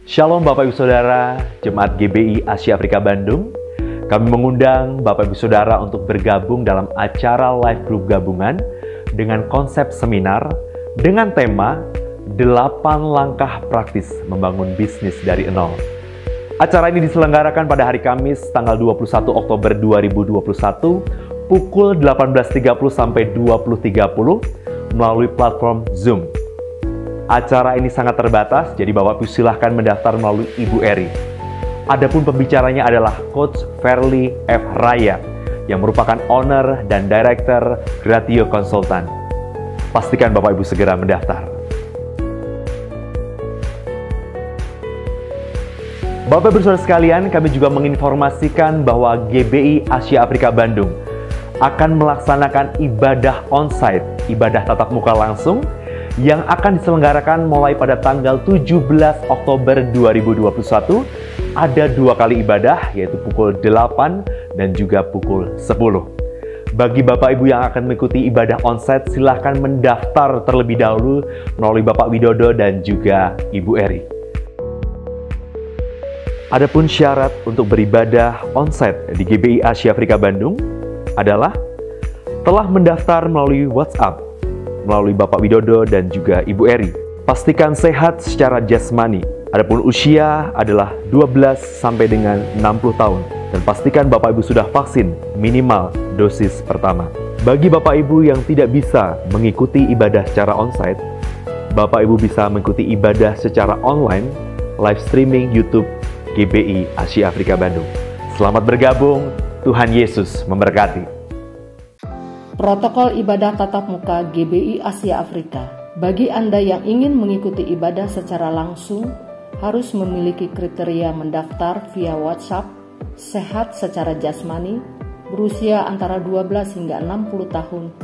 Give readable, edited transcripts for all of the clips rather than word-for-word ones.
Shalom Bapak Ibu Saudara, Jemaat GBI Asia Afrika Bandung. Kami mengundang Bapak Ibu Saudara untuk bergabung dalam acara live group gabungan dengan konsep seminar dengan tema 8 langkah praktis membangun bisnis dari nol. Acara ini diselenggarakan pada hari Kamis tanggal 21 Oktober 2021 pukul 18.30 sampai 20.30 melalui platform Zoom. Acara ini sangat terbatas, jadi Bapak Ibu silahkan mendaftar melalui Ibu Eri. Adapun pembicaranya adalah Coach Verly F. Raya, yang merupakan owner dan director Gratio Consultant. Pastikan Bapak Ibu segera mendaftar. Bapak Ibu Saudara sekalian, kami juga menginformasikan bahwa GBI Asia Afrika Bandung akan melaksanakan ibadah onsite, ibadah tatap muka langsung, yang akan diselenggarakan mulai pada tanggal 17 Oktober 2021. Ada 2 kali ibadah, yaitu pukul 8 dan juga pukul 10. Bagi Bapak Ibu yang akan mengikuti ibadah onsite, silahkan mendaftar terlebih dahulu melalui Bapak Widodo dan juga Ibu Eri. Adapun syarat untuk beribadah onsite di GBI Asia Afrika Bandung adalah telah mendaftar melalui WhatsApp melalui Bapak Widodo dan juga Ibu Eri. Pastikan sehat secara jasmani. Adapun usia adalah 12 sampai dengan 60 tahun. Dan pastikan Bapak Ibu sudah vaksin minimal dosis pertama. Bagi Bapak Ibu yang tidak bisa mengikuti ibadah secara onsite, Bapak Ibu bisa mengikuti ibadah secara online, live streaming YouTube GBI Asia Afrika Bandung. Selamat bergabung, Tuhan Yesus memberkati. Protokol ibadah tatap muka GBI Asia Afrika. Bagi Anda yang ingin mengikuti ibadah secara langsung, harus memiliki kriteria mendaftar via WhatsApp, sehat secara jasmani, berusia antara 12 hingga 60 tahun,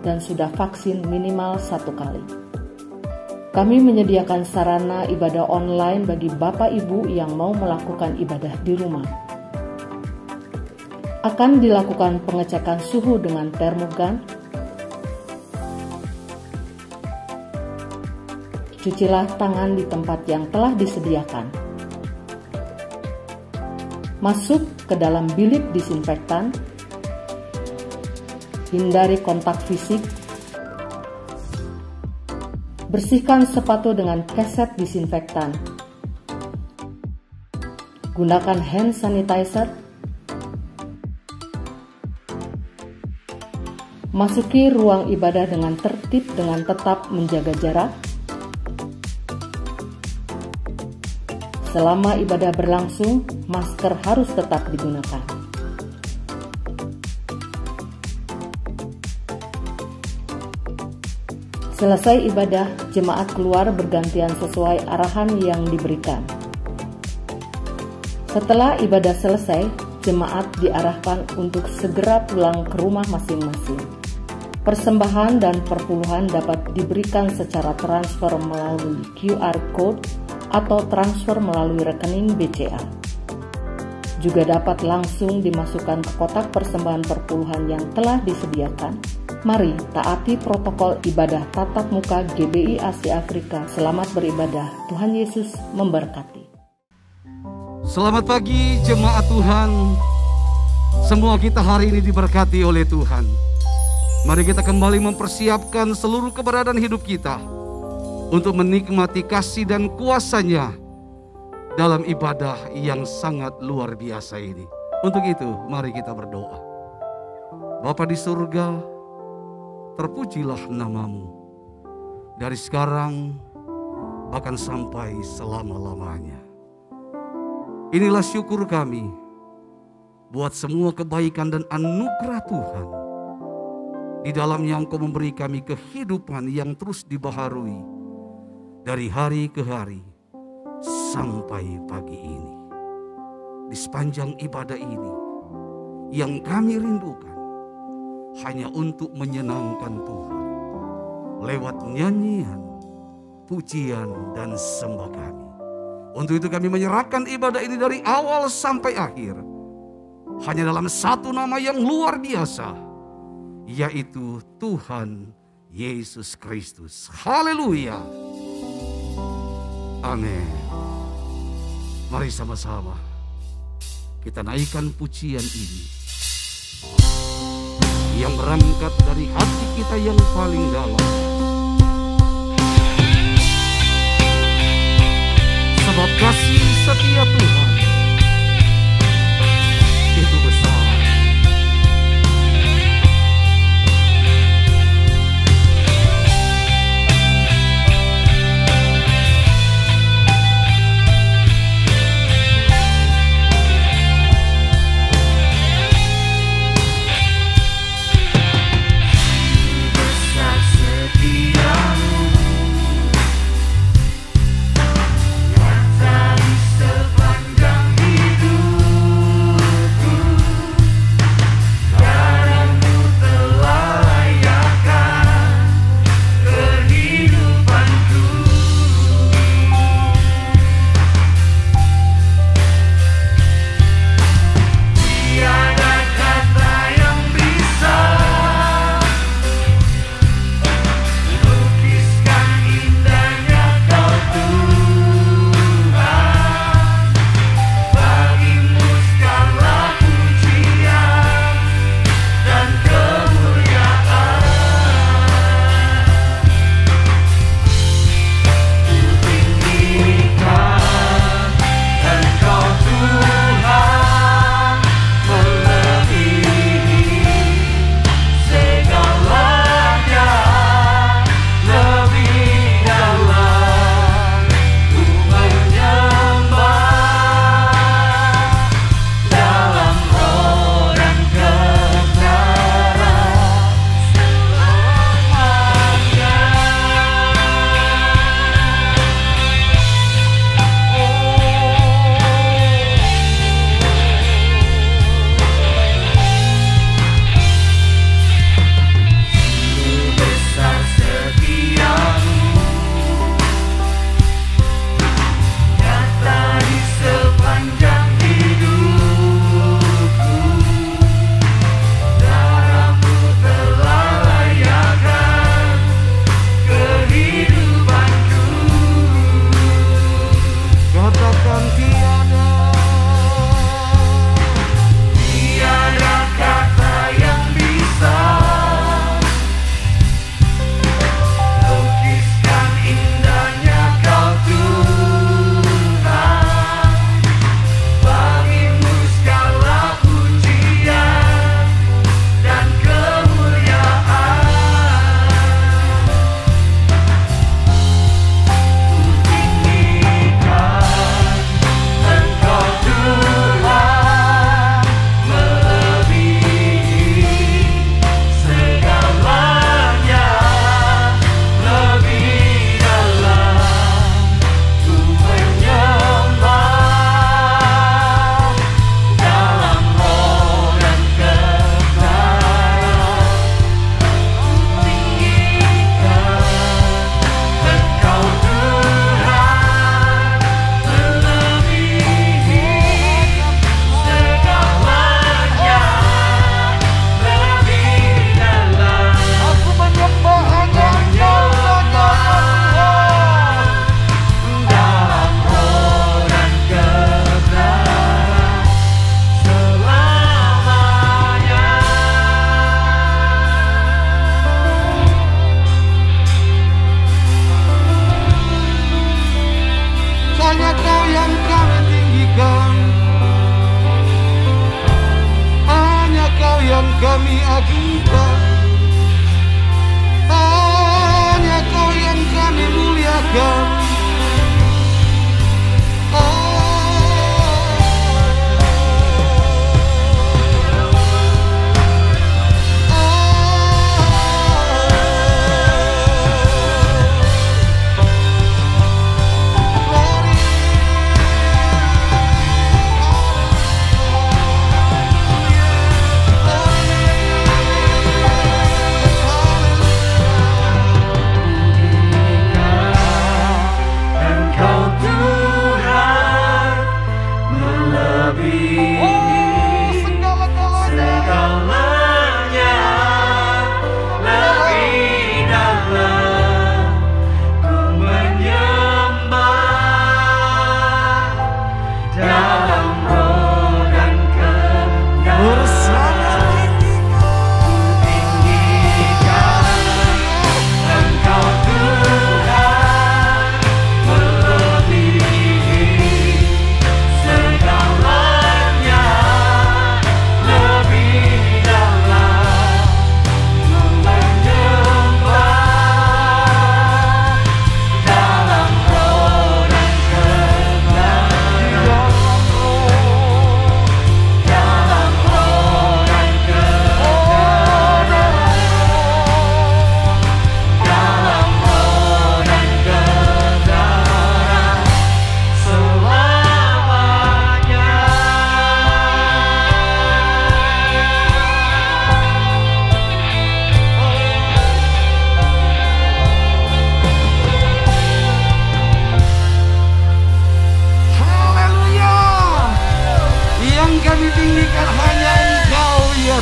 dan sudah vaksin minimal 1 kali. Kami menyediakan sarana ibadah online bagi Bapak Ibu yang mau melakukan ibadah di rumah. Akan dilakukan pengecekan suhu dengan termogan. Cucilah tangan di tempat yang telah disediakan. Masuk ke dalam bilik disinfektan. Hindari kontak fisik. Bersihkan sepatu dengan keset disinfektan. Gunakan hand sanitizer. Masuki ruang ibadah dengan tertib dengan tetap menjaga jarak. Selama ibadah berlangsung, masker harus tetap digunakan. Selesai ibadah, jemaat keluar bergantian sesuai arahan yang diberikan. Setelah ibadah selesai, jemaat diarahkan untuk segera pulang ke rumah masing-masing. Persembahan dan perpuluhan dapat diberikan secara transfer melalui QR Code atau transfer melalui rekening BCA. Juga dapat langsung dimasukkan ke kotak persembahan perpuluhan yang telah disediakan. Mari taati protokol ibadah tatap muka GBI Asia Afrika. Selamat beribadah. Tuhan Yesus memberkati. Selamat pagi jemaat Tuhan. Semua kita hari ini diberkati oleh Tuhan. Mari kita kembali mempersiapkan seluruh keberadaan hidup kita untuk menikmati kasih dan kuasa-Nya dalam ibadah yang sangat luar biasa ini. Untuk itu, mari kita berdoa. Bapa di surga, terpujilah nama-Mu. Dari sekarang, bahkan sampai selama-lamanya. Inilah syukur kami buat semua kebaikan dan anugerah Tuhan. Di dalamnya Engkau memberi kami kehidupan yang terus dibaharui dari hari ke hari sampai pagi ini. Di sepanjang ibadah ini yang kami rindukan hanya untuk menyenangkan Tuhan lewat nyanyian, pujian, dan sembah kami. Untuk itu kami menyerahkan ibadah ini dari awal sampai akhir hanya dalam satu nama yang luar biasa, yaitu Tuhan Yesus Kristus. Haleluya. Amin. Mari sama-sama kita naikkan pujian ini yang berangkat dari hati kita yang paling dalam. Sebab kasih setia Tuhan itu besar. kami agungkan, hanya Kau yang kami muliakan.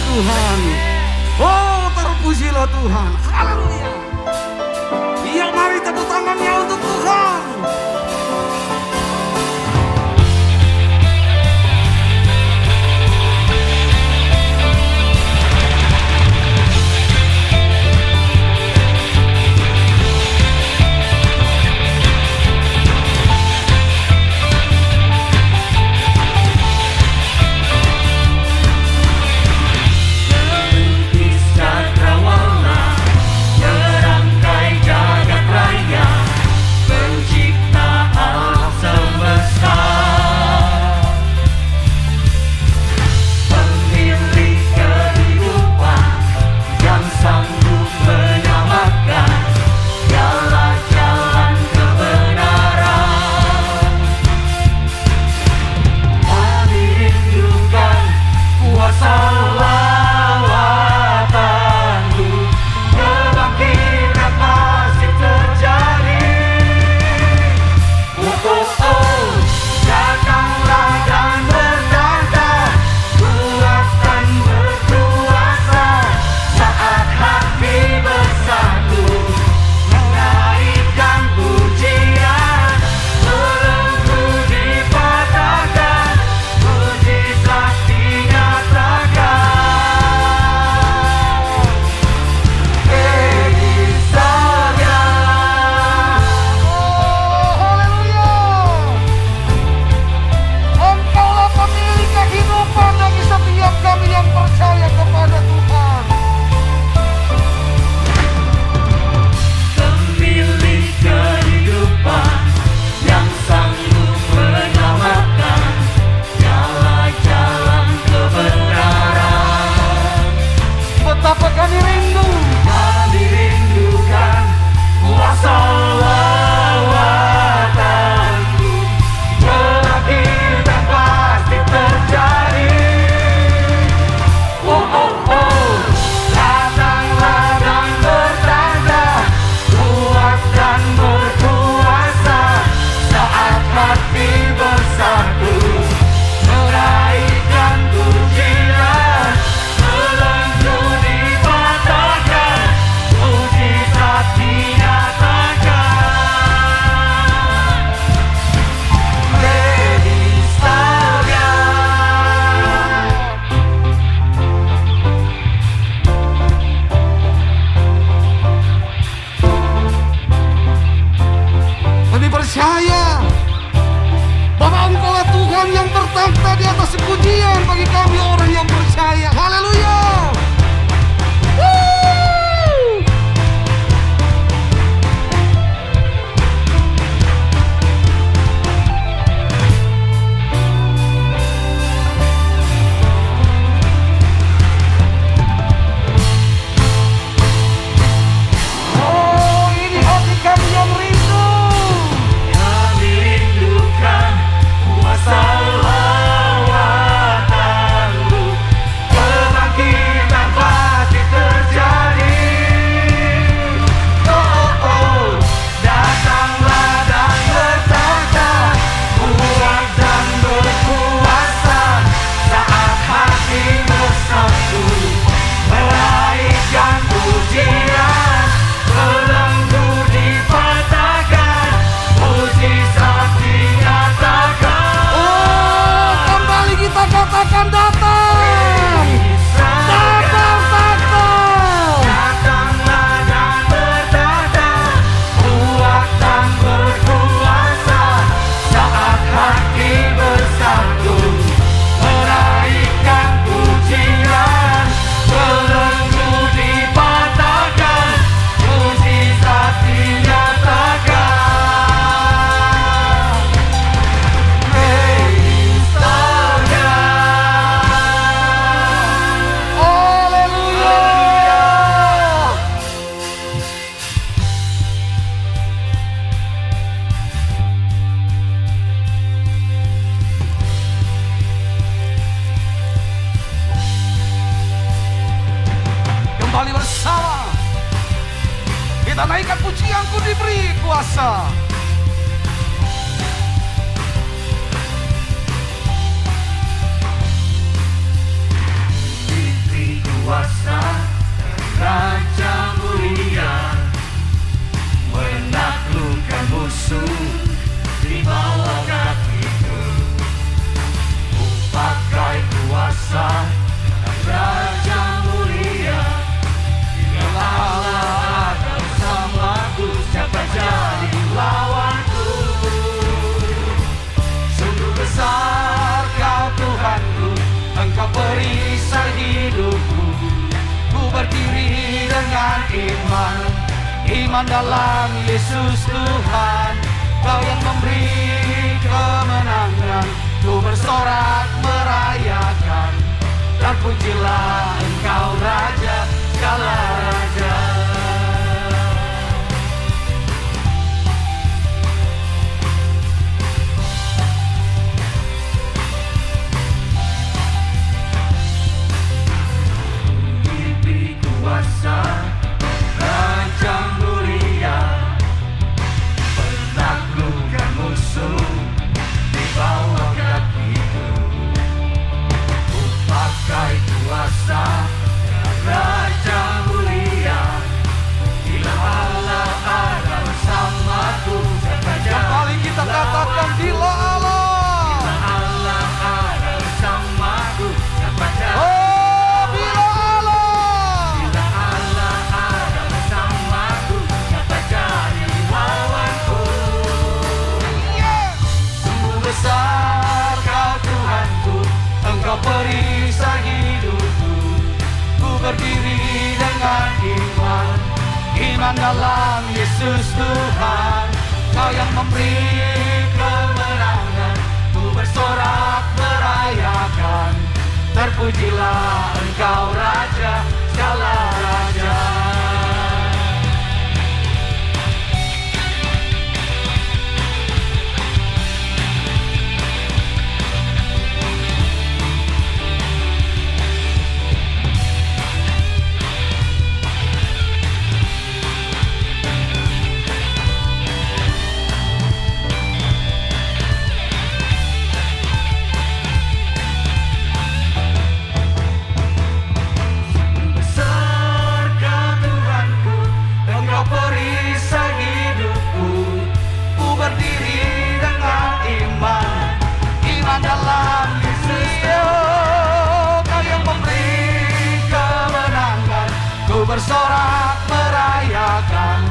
Tuhan. Oh, terpujilah Tuhan. Haleluya. Iya, mari tepuk tangannya untuk Tuhan. Percaya bahwa Engkaulah Tuhan yang bertakhta di atas pujian bagi kami orang yang percaya. Haleluya. Kembali bersama kita naikkan pujianku diberi kuasa. Diberi berdiri dengan iman dalam Yesus Tuhan. Kau yang memberi kemenangan, ku bersorak merayakan. Dan pujilah Engkau Raja segala raja. Diberi kuasa Raja mulia, menaklukkan musuh di bawah kakiku. Ku pakai kuasa Raja mulia, bila Allah ada bersamaku. Kembali kita katakan, bila Allah ada bersamaku. Oh, bila Allah ada bersamaku, siapa jadi lawanku? Sungguh besar Kau Tuhanku, Engkau perisai hidupku. Ku berdiri dengan iman dalam Yesus Tuhan. Kau yang memberi kemenangan, ku bersorak merayakan. Terpujilah Engkau Raja segala raja. Bersorak merayakan,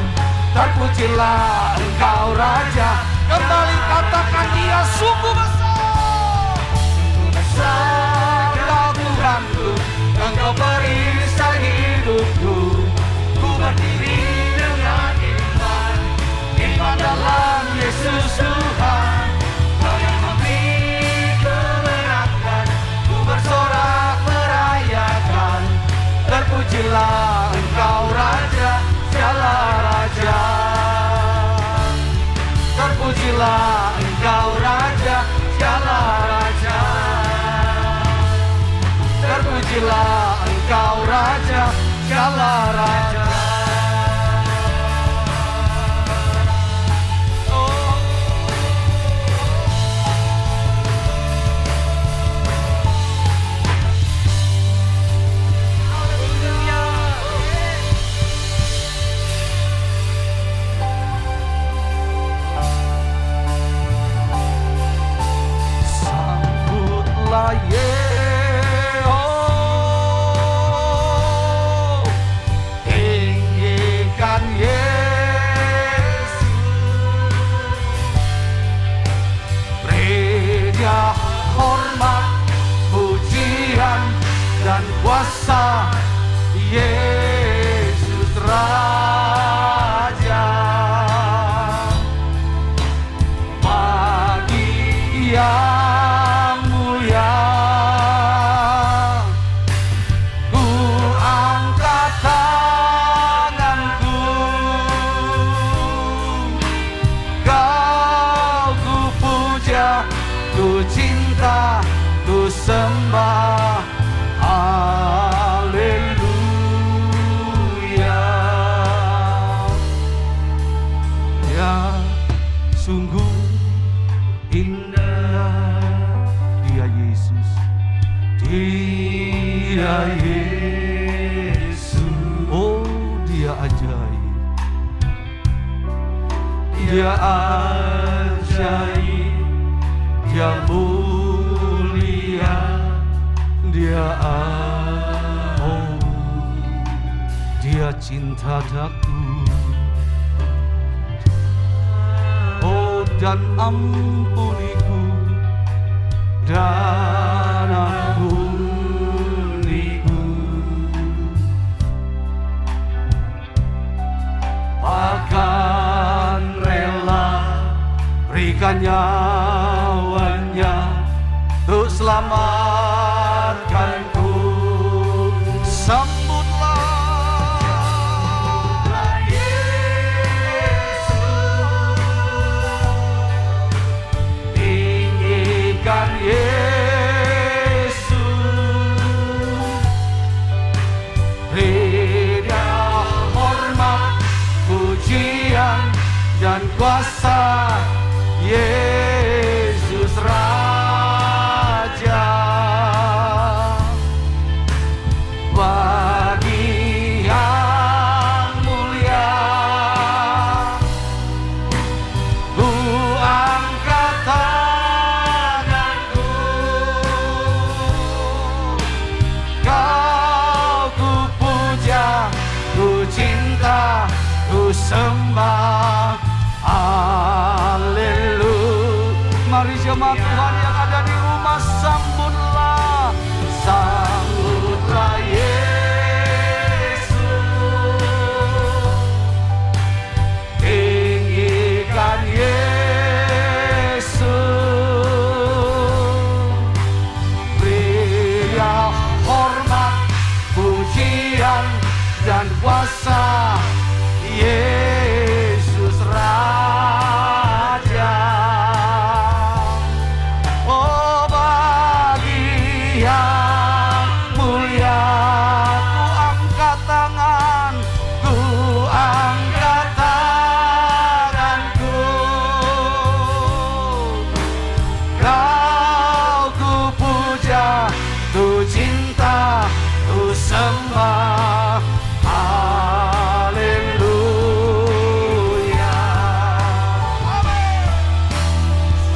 terpujilah Engkau Raja. Kembali katakan, Dia sungguh besar. Sungguh besar Kau Tuhanku, Engkau perisai hidupku. Ku berdiri dengan iman dalam Yesus Tuhan. Kau yang memberi kemenangan, ku bersorak merayakan. Terpujilah Engkau Raja segala raja. Terpujilah Engkau Raja segala raja. Terpujilah Engkau Raja segala raja. Tinggikan Yesus, beri Dia hormat, pujian dan kuasa. Yesus Raja, bagi yang mulia, ku angkat tanganku. Kau ku puja, ku cinta, ku sembah. Haleluya. Ya, sungguh indah Dia Yesus. Dia Yesus. Oh, Dia ajaib. Dia ajaib. Dia mulia. Dia Dia cinta daku. Oh, dan ampuniku, dan ampuniku. selamatkanku. Sambutlah Yesus, tinggikan Yesus, beri Dia hormat, pujian dan kuasa. Yesus Raja, bagi yang mulia ku angkat tanganku, Kau ku puja, ku cinta, ku sembah. Haleluya. Mari jemaat Tuhan yang ada di rumah, sambutlah, sambutlah Yesus, tinggikan Yesus, beri Dia hormat, pujian dan kuasa. Yesus Raja, oh bagi yang mulia ku angkat tangan, ku angkat tanganku, Kau ku puja, ku cinta, ku sembah. Haleluya.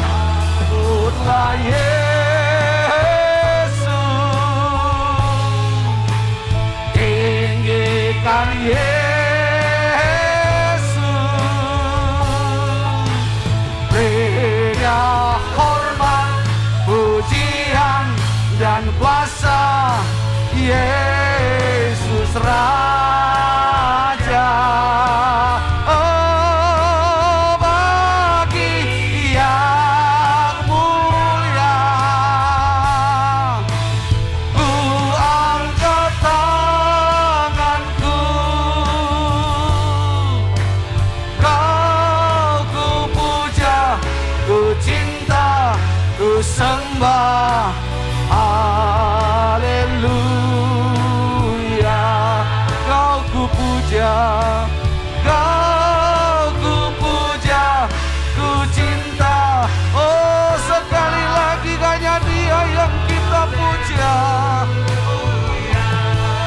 Sambutlah Yesus, tinggikan Yesus, beri Dia hormat, pujian dan kuasa. Yesus Raja, oh bagi yang mulia ku angkat tanganku, Kau ku puja, ku cinta, ku sembah. Haleluya. Kau ku puja, Kau ku puja, ku cinta. Oh sekali lagi hanya Dia yang kita puja.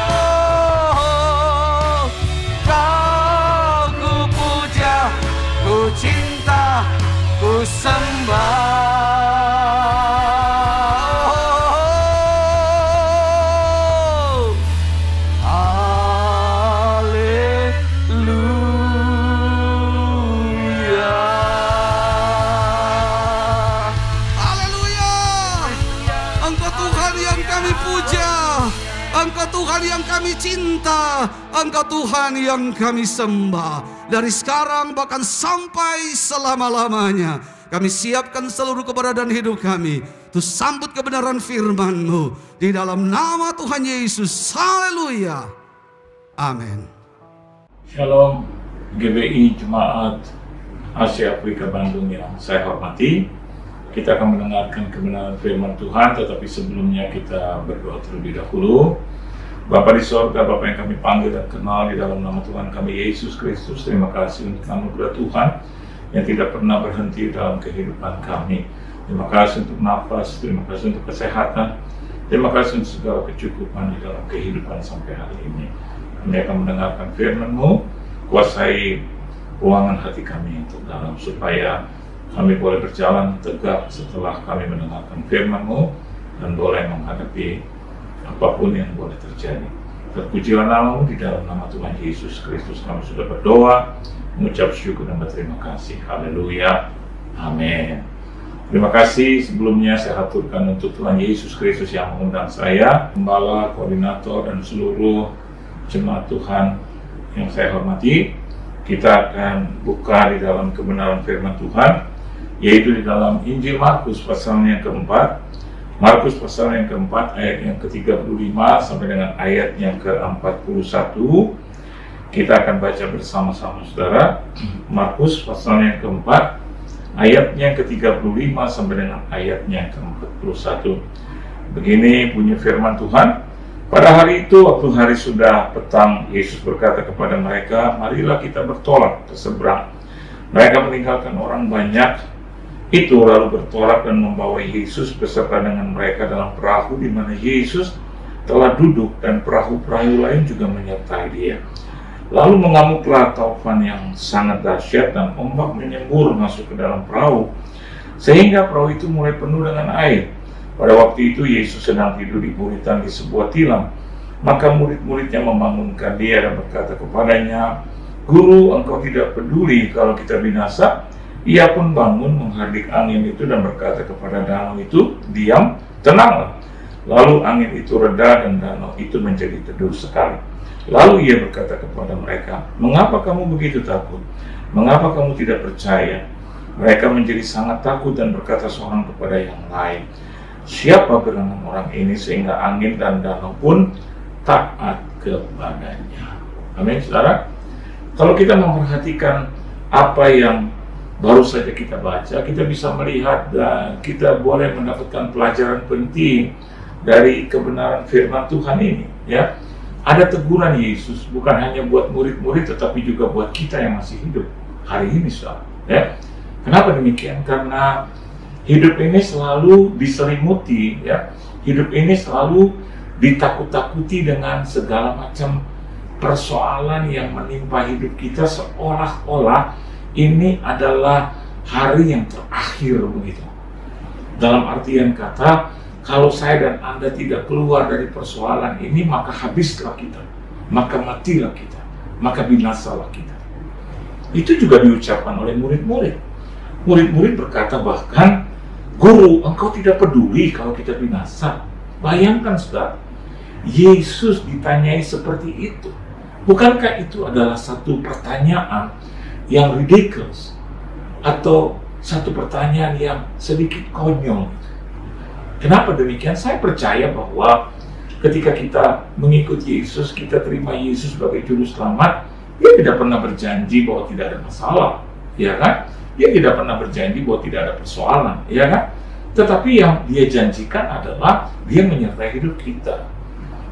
Oh, Kau ku puja, ku cinta, ku sembah. Engkau Tuhan yang kami cinta, Engkau Tuhan yang kami sembah. Dari sekarang bahkan sampai selama-lamanya, kami siapkan seluruh keberadaan hidup kami untuk sambut kebenaran firman-Mu di dalam nama Tuhan Yesus. Haleluya. Amin. Shalom GBI Jemaat Asia Afrika Bandung yang saya hormati. Kita akan mendengarkan kebenaran firman Tuhan, tetapi sebelumnya kita berdoa terlebih dahulu. Bapa di sorga, Bapa yang kami panggil dan kenal di dalam nama Tuhan kami Yesus Kristus, terima kasih untuk anugerah Tuhan yang tidak pernah berhenti dalam kehidupan kami. Terima kasih untuk nafas, terima kasih untuk kesehatan, terima kasih untuk segala kecukupan di dalam kehidupan sampai hari ini. Kami akan mendengarkan firman-Mu, kuasai keuangan hati kami untuk dalam, supaya kami boleh berjalan tegak setelah kami mendengarkan firman-Mu dan boleh menghadapi apapun yang boleh terjadi. Terpujilah nama-Mu di dalam nama Tuhan Yesus Kristus. Kami sudah berdoa, mengucap syukur dan berterima kasih. Haleluya. Amin. Terima kasih. Sebelumnya saya aturkan untuk Tuhan Yesus Kristus yang mengundang saya, gembala, koordinator, dan seluruh jemaat Tuhan yang saya hormati. Kita akan buka di dalam kebenaran firman Tuhan, yaitu di dalam Injil Markus pasalnya yang keempat, Markus pasal yang keempat ayat yang ke-35 sampai dengan ayat yang ke-41. Kita akan baca bersama-sama saudara. Markus pasal yang keempat ayatnya yang ke-35 sampai dengan ayatnya ke-41. Begini bunyi firman Tuhan. Pada hari itu, waktu hari sudah petang, Yesus berkata kepada mereka, marilah kita bertolak ke seberang. Mereka meninggalkan orang banyak itu lalu bertolak dan membawa Yesus beserta dengan mereka dalam perahu di mana Yesus telah duduk, dan perahu-perahu lain juga menyertai dia. Lalu mengamuklah taufan yang sangat dahsyat, dan ombak menyembur masuk ke dalam perahu sehingga perahu itu mulai penuh dengan air. Pada waktu itu Yesus sedang tidur di buritan di sebuah tilam. Maka murid-muridnya membangunkan dia dan berkata kepadanya, Guru, engkau tidak peduli kalau kita binasa? Ia pun bangun menghardik angin itu dan berkata kepada danau itu, diam, tenanglah. Lalu angin itu reda dan danau itu menjadi teduh sekali. Lalu ia berkata kepada mereka, mengapa kamu begitu takut? Mengapa kamu tidak percaya? Mereka menjadi sangat takut dan berkata seorang kepada yang lain, siapa gerangan orang ini sehingga angin dan danau pun taat kepadanya? Amin, saudara. Kalau kita memperhatikan apa yang baru saja kita baca, kita bisa melihat dan kita boleh mendapatkan pelajaran penting dari kebenaran firman Tuhan ini. Ya, ada teguran Yesus bukan hanya buat murid-murid, tetapi juga buat kita yang masih hidup hari ini, saudara. Ya, kenapa demikian? Karena hidup ini selalu diselimuti, ya. Hidup ini selalu ditakut-takuti dengan segala macam persoalan yang menimpa hidup kita, seolah-olah ini adalah hari yang terakhir begitu. Dalam artian kata, kalau saya dan Anda tidak keluar dari persoalan ini, maka habislah kita, maka matilah kita, maka binasalah kita. Itu juga diucapkan oleh murid-murid. Murid-murid berkata bahkan, Guru, engkau tidak peduli kalau kita binasa. Bayangkan saudara, Yesus ditanyai seperti itu. Bukankah itu adalah satu pertanyaan yang ridiculous, atau satu pertanyaan yang sedikit konyol? Kenapa demikian? Saya percaya bahwa ketika kita mengikuti Yesus, kita terima Yesus sebagai juru selamat, dia tidak pernah berjanji bahwa tidak ada masalah, ya kan? Dia tidak pernah berjanji bahwa tidak ada persoalan, ya kan? Tetapi yang dia janjikan adalah dia menyertai hidup kita.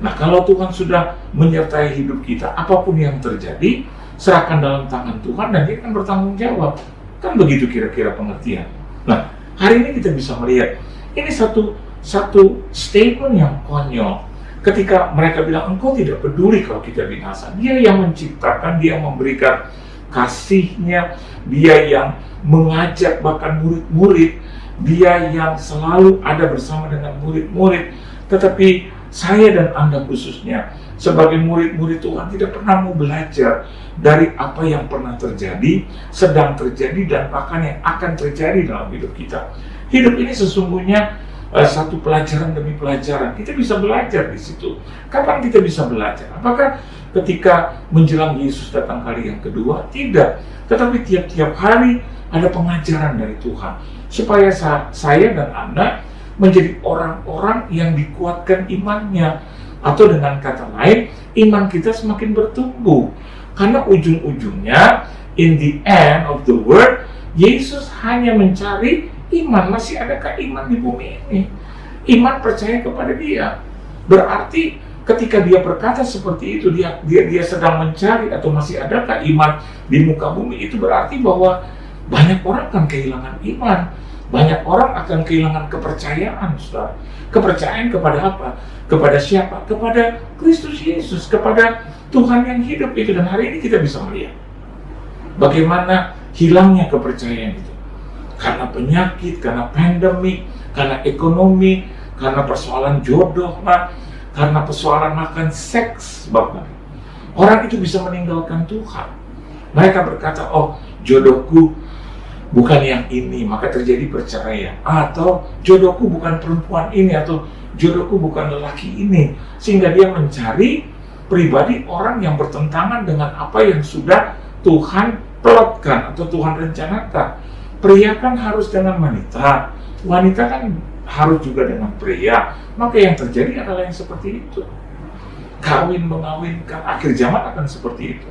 Nah, kalau Tuhan sudah menyertai hidup kita, apapun yang terjadi, serahkan dalam tangan Tuhan dan dia akan bertanggung jawab. Kan begitu kira-kira pengertian. Nah, hari ini kita bisa melihat ini satu statement yang konyol. Ketika mereka bilang, engkau tidak peduli kalau kita binasa. Dia yang menciptakan, dia yang memberikan kasihnya, dia yang mengajak bahkan murid-murid, dia yang selalu ada bersama dengan murid-murid. Tetapi saya dan Anda khususnya sebagai murid-murid Tuhan tidak pernah mau belajar dari apa yang pernah terjadi, sedang terjadi, dan bahkan yang akan terjadi dalam hidup kita. Hidup ini sesungguhnya satu pelajaran demi pelajaran. Kita bisa belajar di situ. Kapan kita bisa belajar? Apakah ketika menjelang Yesus datang kali yang kedua? Tidak. Tetapi tiap-tiap hari ada pengajaran dari Tuhan supaya saya dan Anda menjadi orang-orang yang dikuatkan imannya, atau dengan kata lain, iman kita semakin bertumbuh. Karena ujung-ujungnya, in the end of the world, Yesus hanya mencari iman. Masih adakah iman di bumi ini? Iman percaya kepada Dia. Berarti ketika Dia berkata seperti itu, dia sedang mencari, atau masih adakah iman di muka bumi, itu berarti bahwa banyak orang akan kehilangan iman. Banyak orang akan kehilangan kepercayaan, saudara. Kepercayaan kepada apa? Kepada siapa? Kepada Kristus Yesus, kepada Tuhan yang hidup itu. Dan hari ini kita bisa melihat bagaimana hilangnya kepercayaan itu. Karena penyakit, karena pandemi, karena ekonomi, karena persoalan jodoh, karena persoalan makan seks bahkan. Orang itu bisa meninggalkan Tuhan. Mereka berkata, oh jodohku bukan yang ini, maka terjadi perceraian. Atau jodohku bukan perempuan ini, atau jodohku bukan lelaki ini. Sehingga dia mencari pribadi orang yang bertentangan dengan apa yang sudah Tuhan plotkan atau Tuhan rencanakan. Pria kan harus dengan wanita. Wanita kan harus juga dengan pria. Maka yang terjadi adalah yang seperti itu. Kawin mengawinkan, akhir zaman akan seperti itu.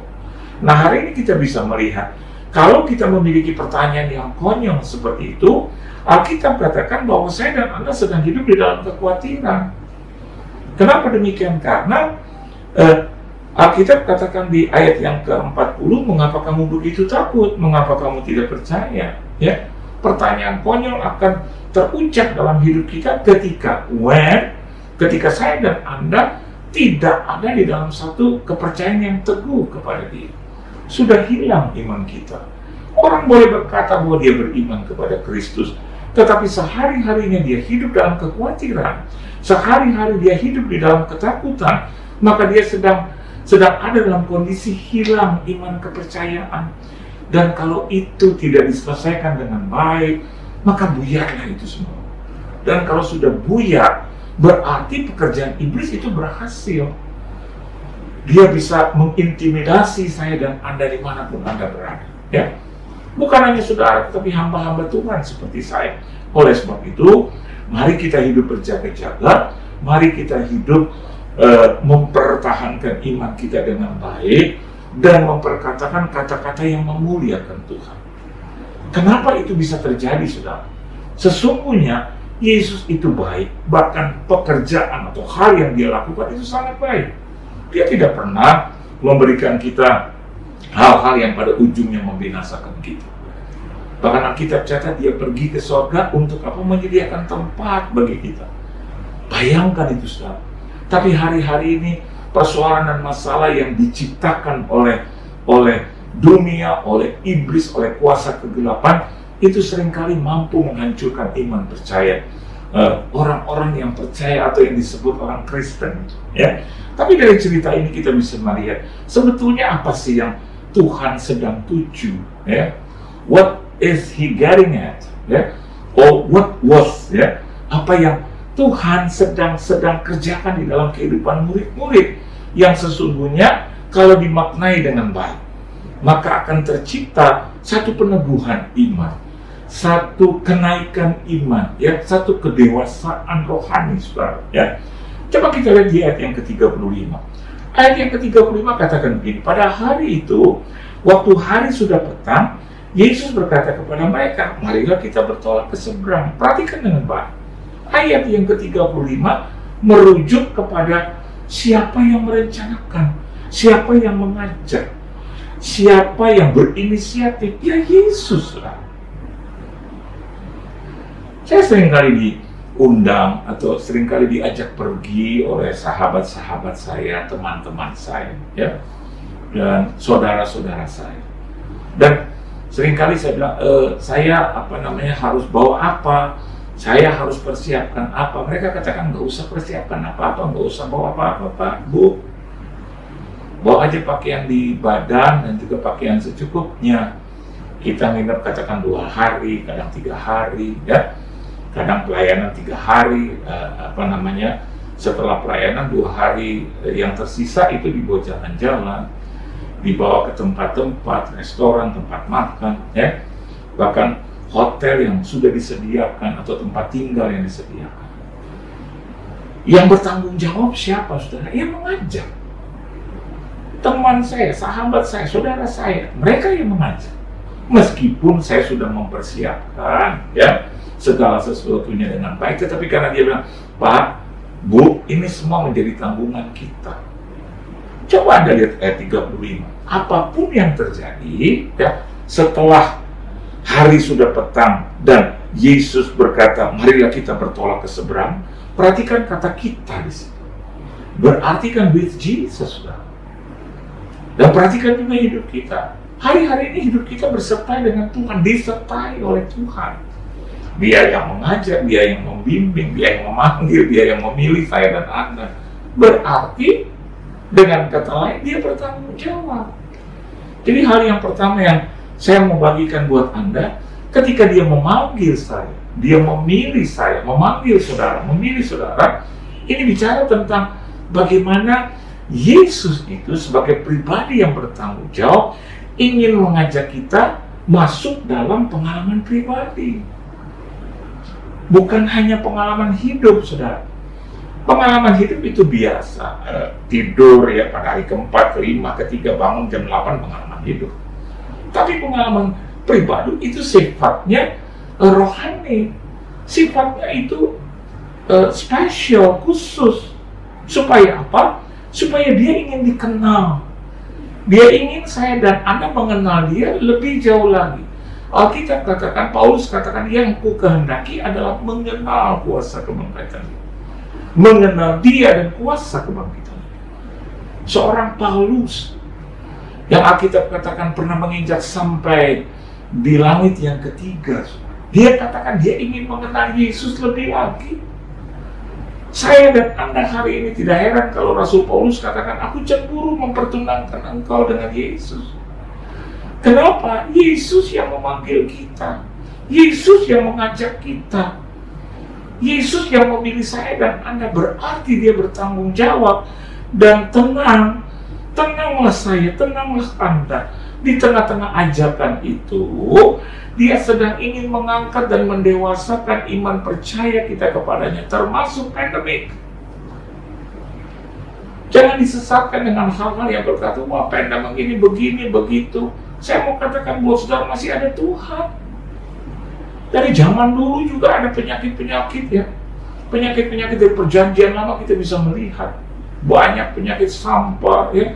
Nah, hari ini kita bisa melihat, kalau kita memiliki pertanyaan yang konyol seperti itu, Alkitab katakan bahwa saya dan Anda sedang hidup di dalam kekhawatiran. Kenapa demikian? Karena Alkitab katakan di ayat yang ke-40, mengapa kamu begitu takut? Mengapa kamu tidak percaya? Ya, pertanyaan konyol akan terucap dalam hidup kita ketika saya dan Anda tidak ada di dalam satu kepercayaan yang teguh kepada Dia. Sudah hilang iman kita. Orang boleh berkata bahwa dia beriman kepada Kristus, tetapi sehari-harinya dia hidup dalam kekhawatiran, sehari-hari dia hidup di dalam ketakutan, maka dia sedang ada dalam kondisi hilang iman kepercayaan. Dan kalau itu tidak diselesaikan dengan baik, maka buyarlah itu semua. Dan kalau sudah buyar, berarti pekerjaan iblis itu berhasil. Dia bisa mengintimidasi saya dan Anda dimanapun Anda berada. Ya, bukan hanya saudara, tetapi hamba-hamba Tuhan seperti saya. Oleh sebab itu, mari kita hidup berjaga-jaga, mari kita hidup mempertahankan iman kita dengan baik dan memperkatakan kata-kata yang memuliakan Tuhan. Kenapa itu bisa terjadi, saudara? Sesungguhnya Yesus itu baik, bahkan pekerjaan atau hal yang dia lakukan itu sangat baik. Dia tidak pernah memberikan kita hal-hal yang pada ujungnya membinasakan kita. Bahkan Alkitab catat dia pergi ke surga untuk apa? Menyediakan tempat bagi kita. Bayangkan itu, saudara. Tapi hari-hari ini persoalan dan masalah yang diciptakan oleh dunia, oleh iblis, oleh kuasa kegelapan, itu seringkali mampu menghancurkan iman percaya orang-orang yang percaya atau yang disebut orang Kristen. Ya. Tapi dari cerita ini kita bisa melihat sebetulnya apa sih yang Tuhan sedang tuju. Ya. What is He getting at? Ya. Or what was? Ya. Apa yang Tuhan sedang kerjakan di dalam kehidupan murid-murid yang sesungguhnya kalau dimaknai dengan baik, maka akan tercipta satu peneguhan iman, satu kenaikan iman, ya, satu kedewasaan rohani, saudara. Ya. Coba kita lihat di ayat yang ke-35. Ayat yang ke-35 katakan begini, pada hari itu, waktu hari sudah petang, Yesus berkata kepada mereka, marilah kita bertolak ke seberang. Perhatikan dengan baik. Ayat yang ke-35 merujuk kepada siapa yang merencanakan, siapa yang mengajak, siapa yang berinisiatif, ya Yesus lah. Saya seringkali diundang atau seringkali diajak pergi oleh sahabat-sahabat saya, teman-teman saya, ya, dan saudara-saudara saya. Dan seringkali saya bilang, saya harus bawa apa? Saya harus persiapkan apa? Mereka katakan nggak usah persiapkan apa-apa, nggak usah bawa apa-apa, Pak, Bu. Bawa aja pakaian di badan dan juga pakaian secukupnya. Kita nginep katakan 2 hari, kadang 3 hari, ya. Kadang pelayanan 3 hari, setelah pelayanan 2 hari yang tersisa itu dibawa jalan-jalan, dibawa ke tempat-tempat, restoran, tempat makan, ya. Bahkan hotel yang sudah disediakan atau tempat tinggal yang disediakan. Yang bertanggung jawab siapa, saudara? Yang mengajak. Teman saya, sahabat saya, saudara saya, mereka yang mengajak. Meskipun saya sudah mempersiapkan, ya, segala sesuatunya dengan baik, tetapi karena dia bilang, Pak, Bu, ini semua menjadi tanggungan kita. Coba Anda lihat ayat 35. Apapun yang terjadi, ya, setelah hari sudah petang dan Yesus berkata, marilah kita bertolak ke seberang. Perhatikan kata kita di situ. Berarti kan with Jesus, saudara. Dan perhatikan juga hidup kita. Hari-hari ini hidup kita bersertai dengan Tuhan, disertai oleh Tuhan. Dia yang mengajak, Dia yang membimbing, Dia yang memanggil, Dia yang memilih saya dan Anda. Berarti dengan kata lain Dia bertanggung jawab. Jadi hal yang pertama yang saya mau bagikan buat Anda, ketika Dia memanggil saya, Dia memilih saya, memanggil saudara, memilih saudara, ini bicara tentang bagaimana Yesus itu sebagai pribadi yang bertanggung jawab ingin mengajak kita masuk dalam pengalaman pribadi. bukan hanya pengalaman hidup, saudara. Pengalaman hidup itu biasa, tidur ya pada hari keempat, kelima, ketiga bangun jam 8, pengalaman hidup. Tapi pengalaman pribadi itu sifatnya rohani, sifatnya itu spesial, khusus. Supaya apa? Supaya dia ingin dikenal. Dia ingin saya dan Anda mengenal dia lebih jauh lagi. Alkitab katakan, Paulus katakan, yang ku kehendaki adalah mengenal kuasa kebangkitan, mengenal dia dan kuasa kebangkitan. Seorang Paulus yang Alkitab katakan pernah menginjak sampai di langit yang ketiga. Dia katakan dia ingin mengenal Yesus lebih lagi. Saya dan Anda hari ini tidak heran kalau Rasul Paulus katakan, aku cemburu mempertunangkan engkau dengan Yesus. Kenapa? Yesus yang memanggil kita, Yesus yang mengajak kita, Yesus yang memilih saya dan Anda, berarti dia bertanggung jawab. Dan tenanglah saya, tenanglah Anda. Di tengah-tengah ajakan itu, dia sedang ingin mengangkat dan mendewasakan iman percaya kita kepadanya, termasuk pandemik. Jangan disesatkan dengan hal-hal yang berkata, wah pandemik ini begini, begitu. Saya mau katakan buat saudara, masih ada Tuhan. Dari zaman dulu juga ada penyakit-penyakit ya. Penyakit-penyakit dari perjanjian lama kita bisa melihat. Banyak penyakit sampah ya,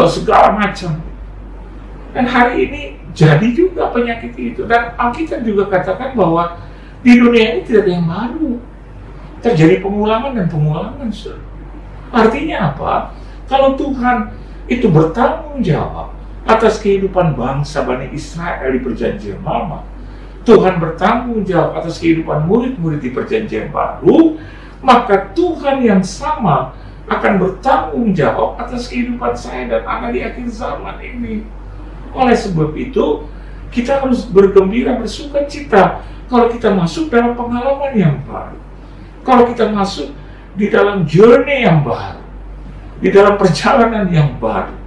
segala macam. Dan hari ini jadi juga penyakit itu. Dan Alkitab juga katakan bahwa di dunia ini tidak ada yang baru. Terjadi pengulangan dan pengulangan. Artinya apa? Kalau Tuhan itu bertanggung jawab atas kehidupan bangsa Bani Israel di perjanjian lama, Tuhan bertanggung jawab atas kehidupan murid-murid di perjanjian baru, maka Tuhan yang sama akan bertanggung jawab atas kehidupan saya dan Anda di akhir zaman ini. Oleh sebab itu, kita harus bergembira, bersuka cita kalau kita masuk dalam pengalaman yang baru. Kalau kita masuk di dalam journey yang baru, di dalam perjalanan yang baru.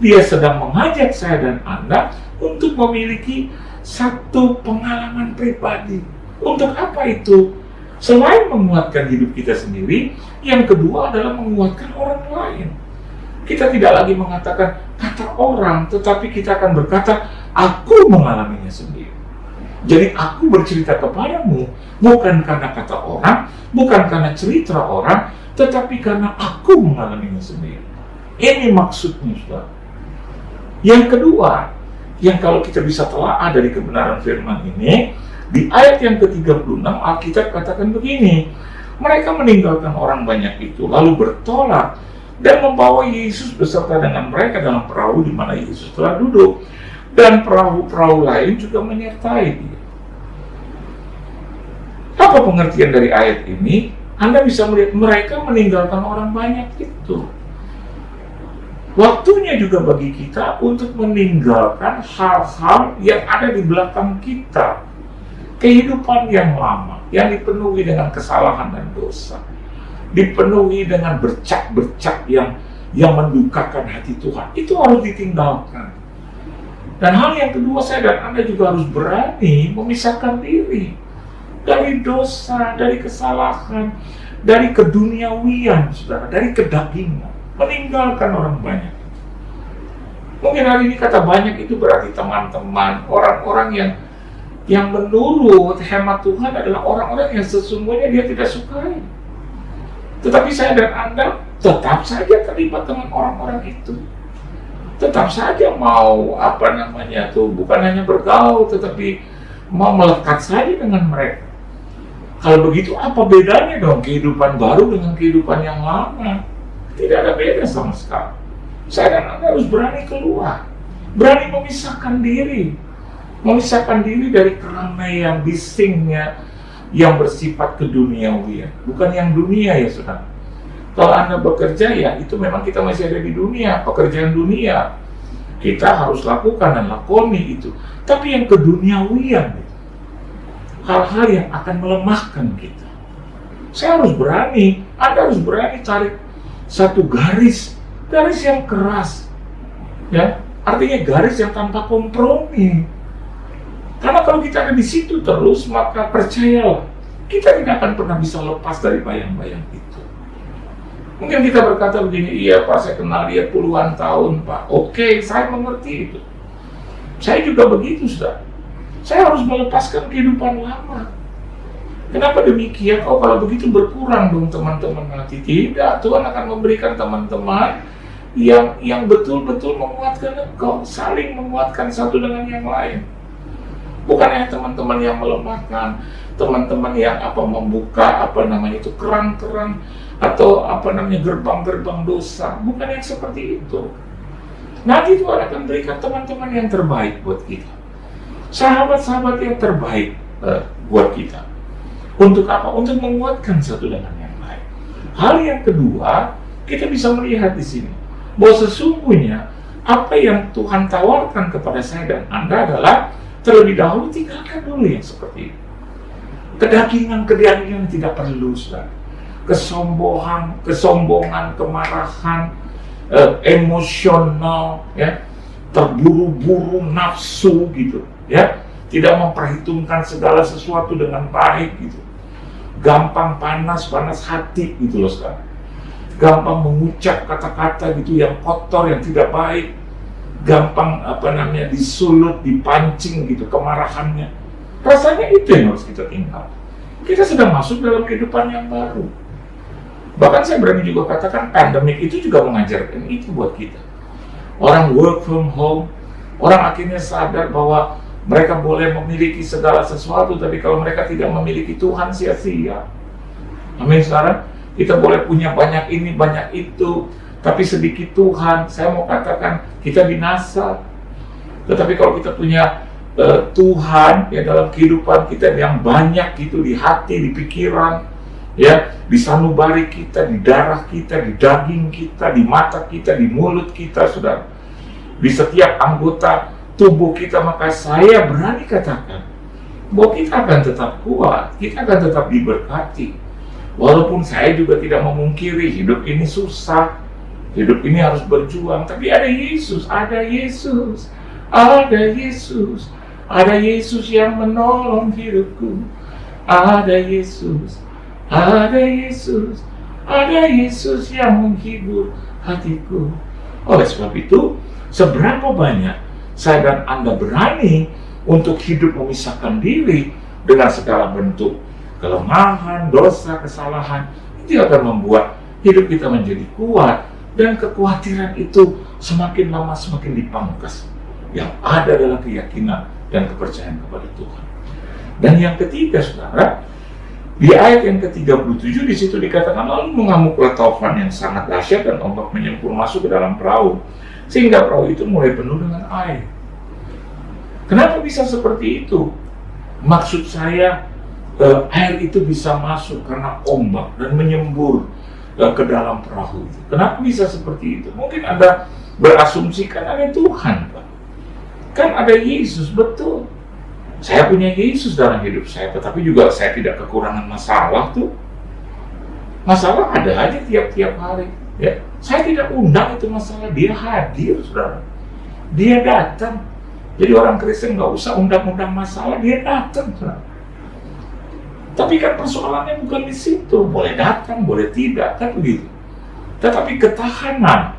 Dia sedang mengajak saya dan Anda untuk memiliki satu pengalaman pribadi. Untuk apa itu? Selain menguatkan hidup kita sendiri, yang kedua adalah menguatkan orang lain. Kita tidak lagi mengatakan kata orang, tetapi kita akan berkata, aku mengalaminya sendiri. Jadi aku bercerita kepadamu, bukan karena kata orang, bukan karena cerita orang, tetapi karena aku mengalaminya sendiri. Ini maksudnya, saudara. Yang kedua, yang kalau kita bisa telaah dari kebenaran firman ini, di ayat yang ke-36 Alkitab katakan begini, mereka meninggalkan orang banyak itu, lalu bertolak dan membawa Yesus beserta dengan mereka dalam perahu di mana Yesus telah duduk, dan perahu-perahu lain juga menyertai dia. Apa pengertian dari ayat ini? Anda bisa melihat mereka meninggalkan orang banyak itu. Waktunya juga bagi kita untuk meninggalkan hal-hal yang ada di belakang kita. Kehidupan yang lama, yang dipenuhi dengan kesalahan dan dosa, dipenuhi dengan bercak-bercak yang mendukakan hati Tuhan, itu harus ditinggalkan. Dan hal yang kedua, saya dan Anda juga harus berani memisahkan diri dari dosa, dari kesalahan, dari keduniawian, saudara, dari kedagingan, meninggalkan orang banyak. Mungkin hari ini kata banyak itu berarti teman-teman, orang-orang yang menurut hemat Tuhan adalah orang-orang yang sesungguhnya dia tidak sukai. Tetapi saya dan Anda tetap saja terlibat dengan orang-orang itu. Tetap saja mau bukan hanya bergaul, tetapi mau melekat saja dengan mereka. Kalau begitu apa bedanya dong kehidupan baru dengan kehidupan yang lama? Tidak ada beda sama sekali. Saya dan Anda harus berani keluar, berani memisahkan diri dari keramaian, bisingnya yang bersifat keduniawian, bukan yang dunia ya saudara. Kalau Anda bekerja ya itu memang kita masih ada di dunia, pekerjaan dunia kita harus lakukan dan lakoni itu. Tapi yang keduniawian, hal-hal yang akan melemahkan kita, saya harus berani. Anda harus berani tarik satu garis yang keras, ya, artinya garis yang tanpa kompromi. Karena kalau kita ada di situ terus, maka percayalah, kita tidak akan pernah bisa lepas dari bayang-bayang itu. Mungkin kita berkata begini, iya Pak, saya kenal dia puluhan tahun Pak. Oke, saya mengerti itu. Saya juga begitu, saudara. Saya harus melepaskan kehidupan lama. Kenapa demikian? Oh, kalau begitu berkurang dong teman-teman nanti. Tidak, Tuhan akan memberikan teman-teman yang betul-betul menguatkan engkau, saling menguatkan satu dengan yang lain. Bukan hanya teman-teman yang melemahkan, teman-teman yang membuka keran-keran atau gerbang-gerbang dosa. Bukan yang seperti itu. Nanti Tuhan akan berikan teman-teman yang terbaik buat kita, sahabat-sahabat yang terbaik buat kita. Untuk apa? Untuk menguatkan satu dengan yang lain. Hal yang kedua, kita bisa melihat di sini bahwa sesungguhnya apa yang Tuhan tawarkan kepada saya dan Anda adalah terlebih dahulu tinggalkan dulu yang seperti itu. Kedagingan tidak perlu, saudara. Kesombongan, kemarahan, emosional, ya, terburu-buru, nafsu gitu, ya, tidak memperhitungkan segala sesuatu dengan baik gitu, gampang panas hati gitu loh, saudara. Gampang mengucap kata-kata gitu yang kotor, yang tidak baik, gampang disulut, dipancing gitu kemarahannya. Rasanya itu yang harus kita tinggal. Kita sedang masuk dalam kehidupan yang baru. Bahkan saya berani juga katakan pandemik itu juga mengajarkan itu buat kita. Orang work from home, orang akhirnya sadar bahwa mereka boleh memiliki segala sesuatu, tapi kalau mereka tidak memiliki Tuhan sia-sia. Amin, saudara. Kita boleh punya banyak ini, banyak itu, tapi sedikit Tuhan. Saya mau katakan kita binasa. Tetapi kalau kita punya Tuhan ya dalam kehidupan kita yang banyak gitu, di hati, di pikiran, ya, di sanubari kita, di darah kita, di daging kita, di mata kita, di mulut kita, saudara, di setiap anggota tubuh kita, maka saya berani katakan bahwa kita akan tetap kuat, kita akan tetap diberkati. Walaupun saya juga tidak memungkiri hidup ini susah, hidup ini harus berjuang, tapi ada Yesus, ada Yesus, ada Yesus, ada Yesus yang menolong hidupku, ada Yesus, ada Yesus, ada Yesus yang menghibur hatiku. Oleh sebab itu, seberapa banyak saya dan Anda berani untuk hidup memisahkan diri dengan segala bentuk kelemahan, dosa, kesalahan, itu akan membuat hidup kita menjadi kuat, dan kekhawatiran itu semakin lama semakin dipangkas. Yang ada adalah keyakinan dan kepercayaan kepada Tuhan. Dan yang ketiga, saudara, di ayat yang ke-37 di situ dikatakan, lalu mengamuklah taufan yang sangat dahsyat dan ombak menyempur masuk ke dalam perahu, sehingga perahu itu mulai penuh dengan air. Kenapa bisa seperti itu? Maksud saya, air itu bisa masuk karena ombak dan menyembur ke dalam perahu itu. Kenapa bisa seperti itu? Mungkin Anda berasumsi kan ada Tuhan, Pak. Kan ada Yesus, betul. Saya punya Yesus dalam hidup saya, tetapi juga saya tidak kekurangan masalah tuh. Masalah ada aja tiap-tiap hari. Ya. Saya tidak undang itu masalah, dia hadir, saudara. Dia datang. Jadi orang Kristen nggak usah undang-undang masalah, dia datang, saudara. Tapi kan persoalannya bukan di situ, boleh datang, boleh tidak, kan begitu. Tetapi ketahanan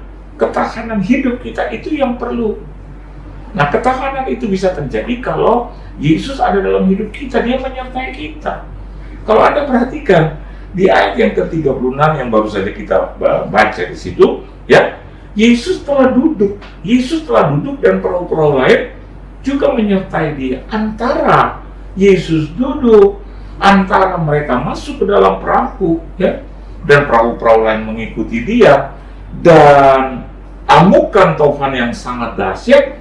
hidup kita itu yang perlu. Nah, ketahanan itu bisa terjadi kalau Yesus ada dalam hidup kita, dia menyertai kita. Kalau Anda perhatikan di ayat yang ke-36 yang baru saja kita baca di situ, ya, Yesus telah duduk dan perahu-perahu lain juga menyertai dia. Antara Yesus duduk, antara mereka masuk ke dalam perahu, ya, dan perahu-perahu lain mengikuti dia, dan amukan taufan yang sangat dahsyat,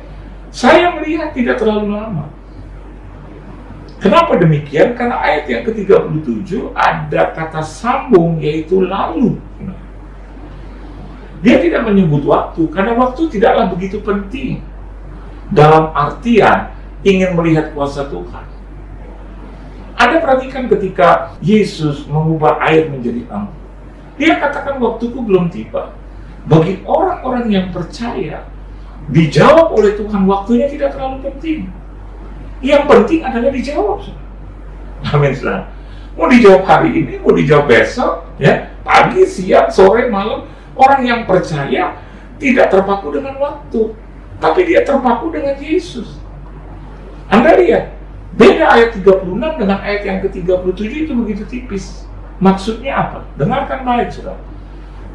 saya melihat tidak terlalu lama. Kenapa demikian? Karena ayat yang ke-37 ada kata sambung, yaitu lalu. Dia tidak menyebut waktu, karena waktu tidaklah begitu penting dalam artian ingin melihat kuasa Tuhan. Anda perhatikan ketika Yesus mengubah air menjadi anggur, dia katakan waktuku belum tiba. Bagi orang-orang yang percaya, dijawab oleh Tuhan, waktunya tidak terlalu penting. Yang penting adalah dijawab. Amin, saudara. Mau dijawab hari ini, mau dijawab besok, ya, pagi, siang, sore, malam. Orang yang percaya tidak terpaku dengan waktu, tapi dia terpaku dengan Yesus. Anda lihat, beda ayat 36 dengan ayat yang ke-37 itu begitu tipis. Maksudnya apa? Dengarkan baik, saudara.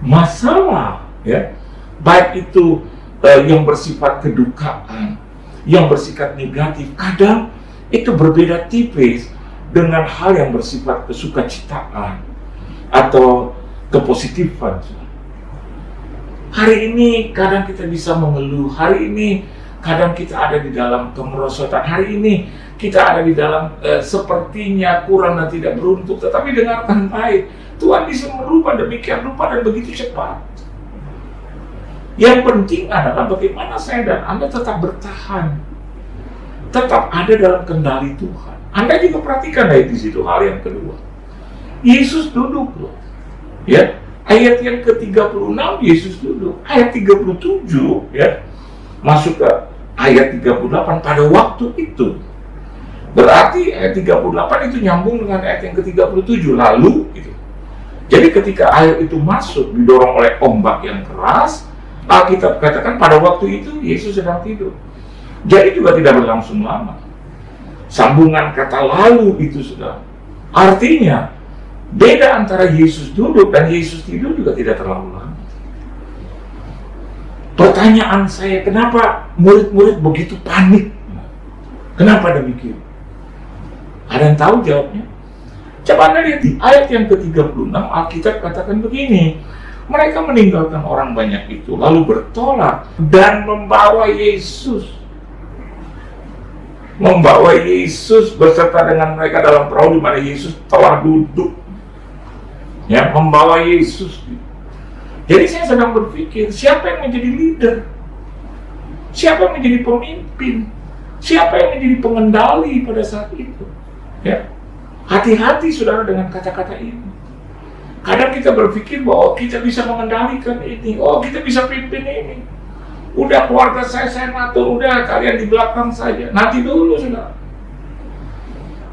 Masalah, ya, baik itu yang bersifat kedukaan, yang bersifat negatif, kadang itu berbeda tipis dengan hal yang bersifat kesukacitaan atau kepositifan. Hari ini kadang kita bisa mengeluh, hari ini kadang kita ada di dalam kemerosotan, hari ini kita ada di dalam sepertinya kurang dan tidak beruntung. Tetapi dengarkan baik, Tuhan bisa merubah demikian rupa dan begitu cepat. Yang penting adalah bagaimana saya dan Anda tetap bertahan, tetap ada dalam kendali Tuhan. Anda juga perhatikan di situ hal yang kedua. Yesus duduk loh. Ya, ayat yang ke-36 Yesus duduk. Ayat 37 ya. Masuk ke ayat 38 pada waktu itu. Berarti ayat 38 itu nyambung dengan ayat yang ke-37 lalu gitu. Jadi ketika ayat itu masuk didorong oleh ombak yang keras, Alkitab katakan pada waktu itu Yesus sedang tidur. Jadi juga tidak berlangsung lama. Sambungan kata lalu itu sudah artinya beda antara Yesus duduk dan Yesus tidur juga tidak terlalu lama. Pertanyaan saya, kenapa murid-murid begitu panik? Kenapa demikian? Ada yang tahu jawabnya? Coba Anda lihat di ayat yang ke-36 Alkitab katakan begini, mereka meninggalkan orang banyak itu lalu bertolak dan membawa Yesus beserta dengan mereka dalam perahu di mana Yesus telah duduk. Ya, membawa Yesus. Jadi saya sedang berpikir, siapa yang menjadi leader? Siapa yang menjadi pemimpin? Siapa yang menjadi pengendali pada saat itu? Ya. Hati-hati saudara dengan kata-kata ini. Kadang kita berpikir bahwa kita bisa mengendalikan ini, kita bisa pimpin ini. Udah keluarga saya ngatur, udah kalian di belakang saja. Nanti dulu saudara.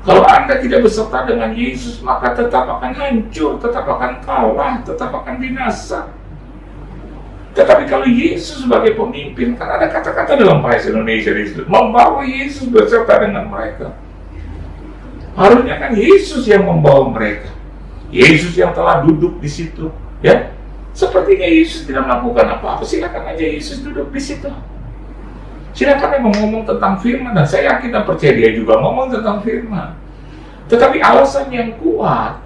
Kalau Anda tidak beserta dengan Yesus, maka tetap akan hancur, tetap akan kalah, tetap akan binasa. Tetapi kalau Yesus sebagai pemimpin, kan ada kata-kata dalam bahasa Indonesia di situ, membawa Yesus beserta dengan mereka. Harusnya kan Yesus yang membawa mereka. Yesus yang telah duduk di situ, ya. Sepertinya Yesus tidak melakukan apa-apa, silakan aja Yesus duduk di situ. Silakan memang ngomong tentang firman, dan saya yakin dan percaya dia juga ngomong tentang firman. Tetapi alasan yang kuat,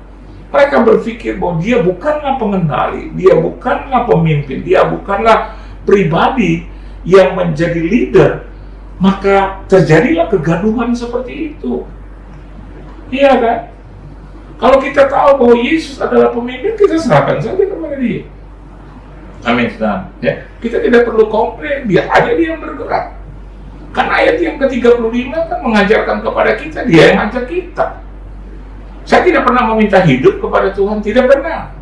mereka berpikir bahwa dia bukanlah pengendali, dia bukanlah pemimpin, dia bukanlah pribadi yang menjadi leader. Maka terjadilah kegaduhan seperti itu. Iya kan? Kalau kita tahu bahwa Yesus adalah pemimpin, kita serahkan saja kepada dia. Amin. Ya, kita tidak perlu komplain, biar aja dia yang bergerak. Karena ayat yang ke-35 kan mengajarkan kepada kita, dia yang ngajak kita. Saya tidak pernah meminta hidup kepada Tuhan, tidak pernah.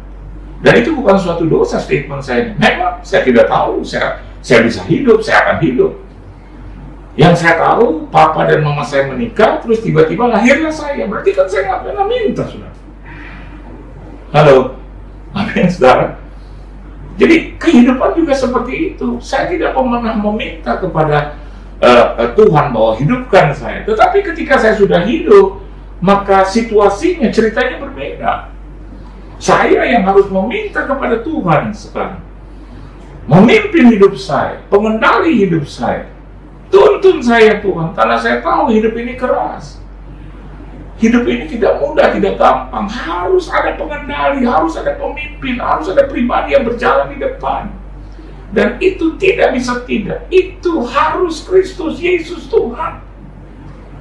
Dan itu bukan suatu dosa statement saya. Memang saya tidak tahu, saya bisa hidup, saya akan hidup. Yang saya tahu, papa dan mama saya menikah, terus tiba-tiba lahirlah saya. Berarti kan saya nggak pernah minta, saudara. Halo, amin, saudara. Jadi kehidupan juga seperti itu. Saya tidak pernah meminta kepada Tuhan bahwa hidupkan saya. Tetapi ketika saya sudah hidup, maka situasinya, ceritanya berbeda. Saya yang harus meminta kepada Tuhan sekarang. Memimpin hidup saya, pengendali hidup saya. Tuntun saya Tuhan, karena saya tahu hidup ini keras. Hidup ini tidak mudah, tidak gampang. Harus ada pengendali, harus ada pemimpin, harus ada pribadi yang berjalan di depan. Dan itu tidak bisa tidak. Itu harus Kristus Yesus Tuhan.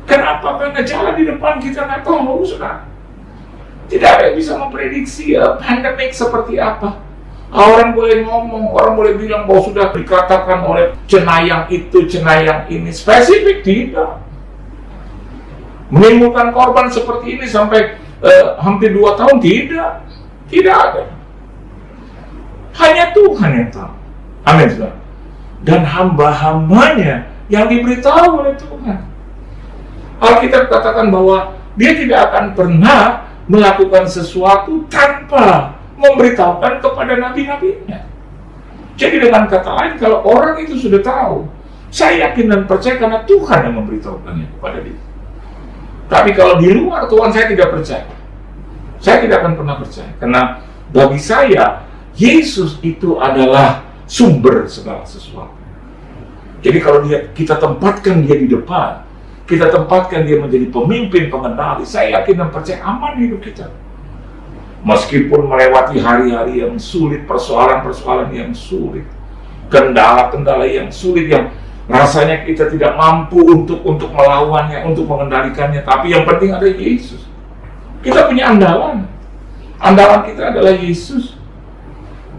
Kenapa? Karena jalan di depan kita nggak tahu, saudara. Tidak ada yang bisa memprediksi pandemik seperti apa. Orang boleh ngomong, orang boleh bilang bahwa sudah dikatakan oleh cenayang itu, cenayang ini. Spesifik tidak. Menimbulkan korban seperti ini sampai hampir 2 tahun, tidak ada. Hanya Tuhan yang tahu. Amin, saudara. Dan hamba-hambanya yang diberitahu oleh Tuhan. Alkitab katakan bahwa dia tidak akan pernah melakukan sesuatu tanpa memberitahukan kepada nabi-nabinya. Jadi dengan kata lain, kalau orang itu sudah tahu, saya yakin dan percaya karena Tuhan yang memberitahukannya kepada dia. Tapi kalau di luar Tuhan, saya tidak percaya. Saya tidak akan pernah percaya. Karena bagi saya, Yesus itu adalah sumber segala sesuatu. Jadi kalau kita tempatkan dia di depan, kita tempatkan dia menjadi pemimpin, pengendali, saya yakin dan percaya aman hidup kita. Meskipun melewati hari-hari yang sulit, persoalan-persoalan yang sulit, kendala-kendala yang sulit, yang rasanya kita tidak mampu untuk melawannya, untuk mengendalikannya, tapi yang penting ada Yesus. Kita punya andalan. Andalan kita adalah Yesus.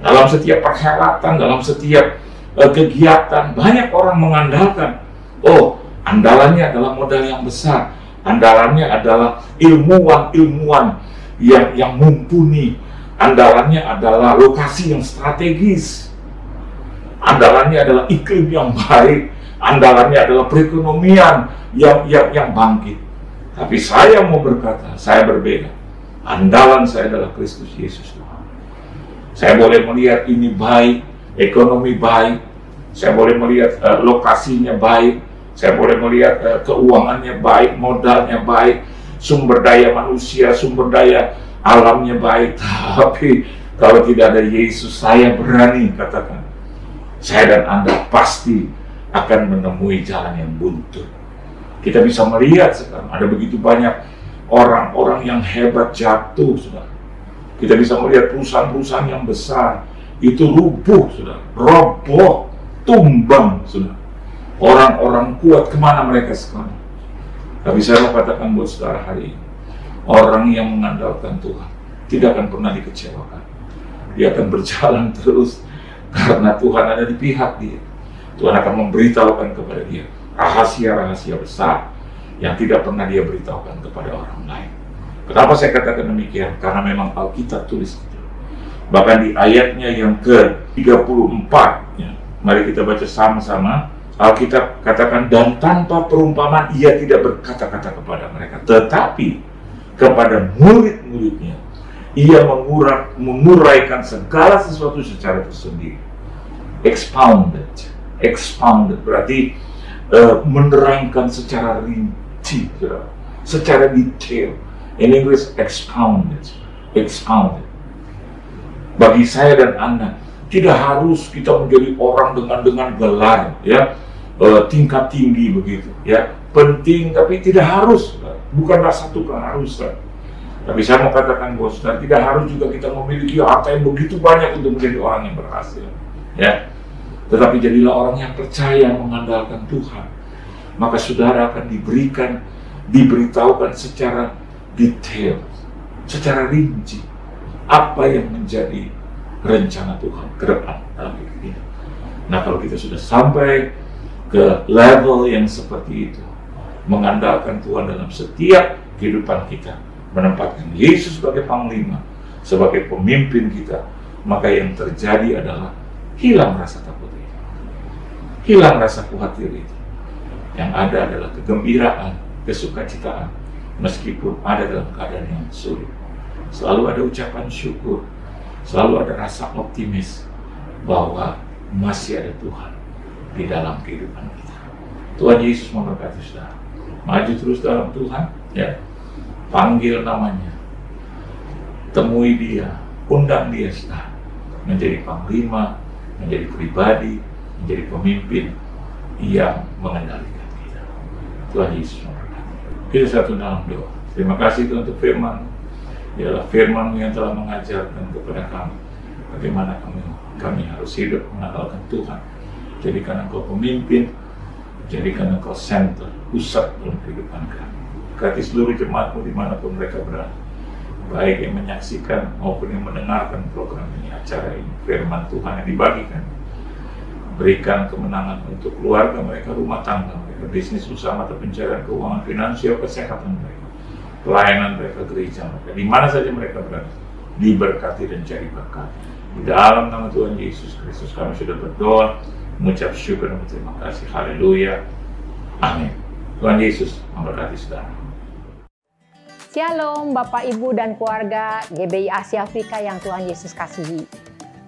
Dalam setiap perhelatan, dalam setiap kegiatan, banyak orang mengandalkan, oh, andalannya adalah modal yang besar, andalannya adalah ilmuwan yang mumpuni, andalannya adalah lokasi yang strategis, andalannya adalah iklim yang baik, andalannya adalah perekonomian yang bangkit. Tapi saya mau berkata, saya berbeda. Andalan saya adalah Kristus Yesus Tuhan. Saya boleh melihat ini baik, ekonomi baik, saya boleh melihat lokasinya baik, saya boleh melihat keuangannya baik, modalnya baik, sumber daya manusia, sumber daya alamnya baik. Tapi kalau tidak ada Yesus, saya berani katakan, saya dan Anda pasti akan menemui jalan yang buntu. Kita bisa melihat sekarang ada begitu banyak orang-orang yang hebat jatuh, saudara. Kita bisa melihat perusahaan-perusahaan yang besar itu rubuh, saudara, roboh, tumbang, saudara. Orang-orang kuat kemana mereka sekarang? Tapi saya mau katakan buat saudara hari ini, orang yang mengandalkan Tuhan tidak akan pernah dikecewakan. Dia akan berjalan terus karena Tuhan ada di pihak dia. Tuhan akan memberitahukan kepada dia rahasia-rahasia besar yang tidak pernah dia beritahukan kepada orang lain. Kenapa saya katakan demikian? Karena memang Alkitab tulis itu. Bahkan di ayatnya yang ke-34, ya, mari kita baca sama-sama. Alkitab katakan, dan tanpa perumpamaan ia tidak berkata-kata kepada mereka, tetapi kepada murid-muridnya ia menguraikan segala sesuatu secara tersendiri. Expounded berarti menerangkan secara rinci, secara detail. In English, expounded. Bagi saya dan Anda, tidak harus kita menjadi orang dengan gelar, ya, tingkat tinggi begitu, ya, penting, tapi tidak harus, bukanlah satu keharusan. Tapi saya mau katakan bahwa saudara, tidak harus juga kita memiliki harta yang begitu banyak untuk menjadi orang yang berhasil, ya. Tetapi jadilah orang yang percaya, mengandalkan Tuhan. Maka saudara akan diberitahukan secara detail, secara rinci, apa yang menjadi rencana Tuhan ke depan dalam hidup kita. Nah, kalau kita sudah sampai ke level yang seperti itu, mengandalkan Tuhan dalam setiap kehidupan kita, menempatkan Yesus sebagai panglima, sebagai pemimpin kita, maka yang terjadi adalah hilang rasa takut itu, hilang rasa khawatir itu. Yang ada adalah kegembiraan, kesukacitaan, meskipun ada dalam keadaan yang sulit. Selalu ada ucapan syukur, selalu ada rasa optimis bahwa masih ada Tuhan di dalam kehidupan kita. Tuhan Yesus memberkati saudara. Maju terus dalam Tuhan, ya. Panggil namanya, temui dia, undang dia saudara, menjadi panglima, menjadi pribadi, menjadi pemimpin yang mengendalikan kita. Tuhan Yesus memberkati. Kita satu dalam doa. Terima kasih Tuhan untuk firman. Ialah firman yang telah mengajarkan kepada kami bagaimana kami harus hidup mengandalkan Tuhan. Jadikan Engkau pemimpin, jadikan Engkau center, pusat dalam kehidupan kami. Berkati seluruh jemaatmu dimanapun mereka berada, baik yang menyaksikan maupun yang mendengarkan program ini, acara ini, firman Tuhan yang dibagikan. Berikan kemenangan untuk keluarga mereka, rumah tangga mereka, bisnis usaha, mata pencarian keuangan, finansial, kesehatan mereka, pelayanan mereka, gereja mereka, di mana saja mereka berada, diberkati dan cari berkat. Di dalam nama Tuhan Yesus Kristus kami sudah berdoa, mengucap syukur dan berterima kasih. Haleluya. Amin. Tuhan Yesus memberkati saudara. Shalom Bapak, Ibu, dan keluarga GBI Asia Afrika yang Tuhan Yesus kasihi.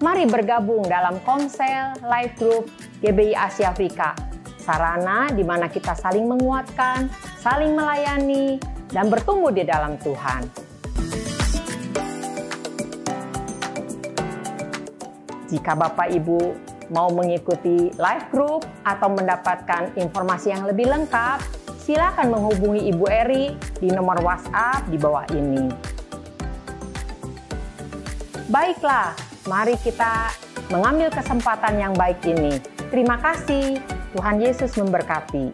Mari bergabung dalam Konsel Life Group GBI Asia Afrika. Sarana di mana kita saling menguatkan, saling melayani, dan bertumbuh di dalam Tuhan. Jika Bapak Ibu mau mengikuti Life Group atau mendapatkan informasi yang lebih lengkap, silakan menghubungi Ibu Eri di nomor WhatsApp di bawah ini. Baiklah, mari kita mengambil kesempatan yang baik ini. Terima kasih, Tuhan Yesus memberkati.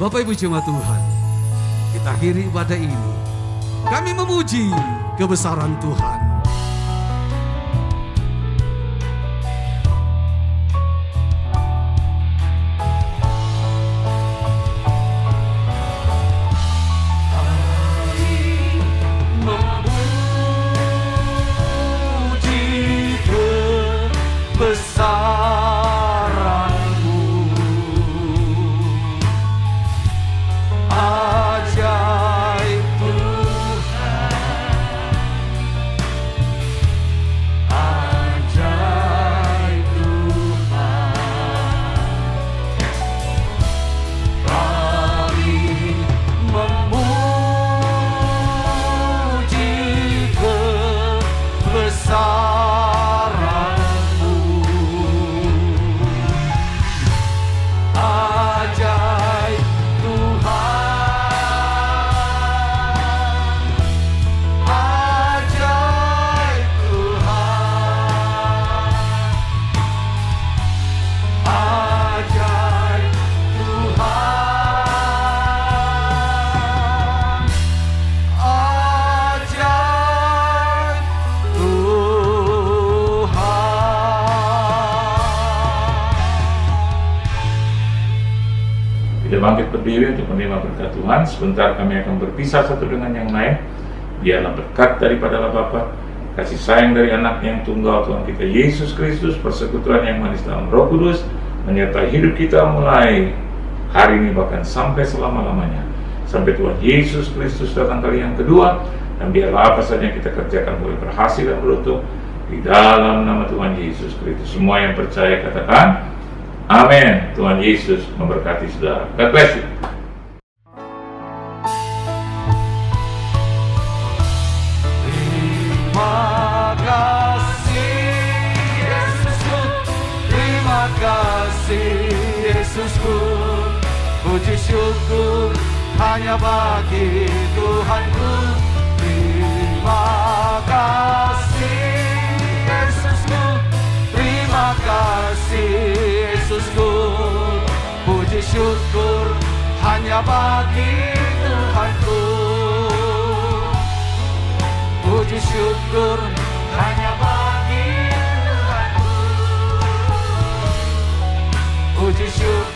Bapak Ibu jemaat Tuhan, kita akhiri ibadah ini. Kami memuji kebesaran Tuhan. Bangkit berdiri untuk menerima berkat Tuhan. Sebentar kami akan berpisah satu dengan yang lain. Biarlah berkat daripada Allah Bapa, kasih sayang dari Anak yang tunggal Tuhan kita Yesus Kristus, persekutuan yang manis dalam Roh Kudus menyertai hidup kita mulai hari ini bahkan sampai selama-lamanya, sampai Tuhan Yesus Kristus datang kali yang kedua. Dan biarlah apa saja yang kita kerjakan boleh berhasil dan beruntung di dalam nama Tuhan Yesus Kristus. Semua yang percaya katakan amin. Tuhan Yesus memberkati saudara. God bless you. Terima kasih Yesusku, terima kasih Yesusku. Puji syukur hanya bagi Tuhanku. Terima kasih Yesusku, terima kasih Yesusku. Puji syukur hanya bagi Tuhanku. Puji syukur hanya bagi Tuhanku. Puji syukur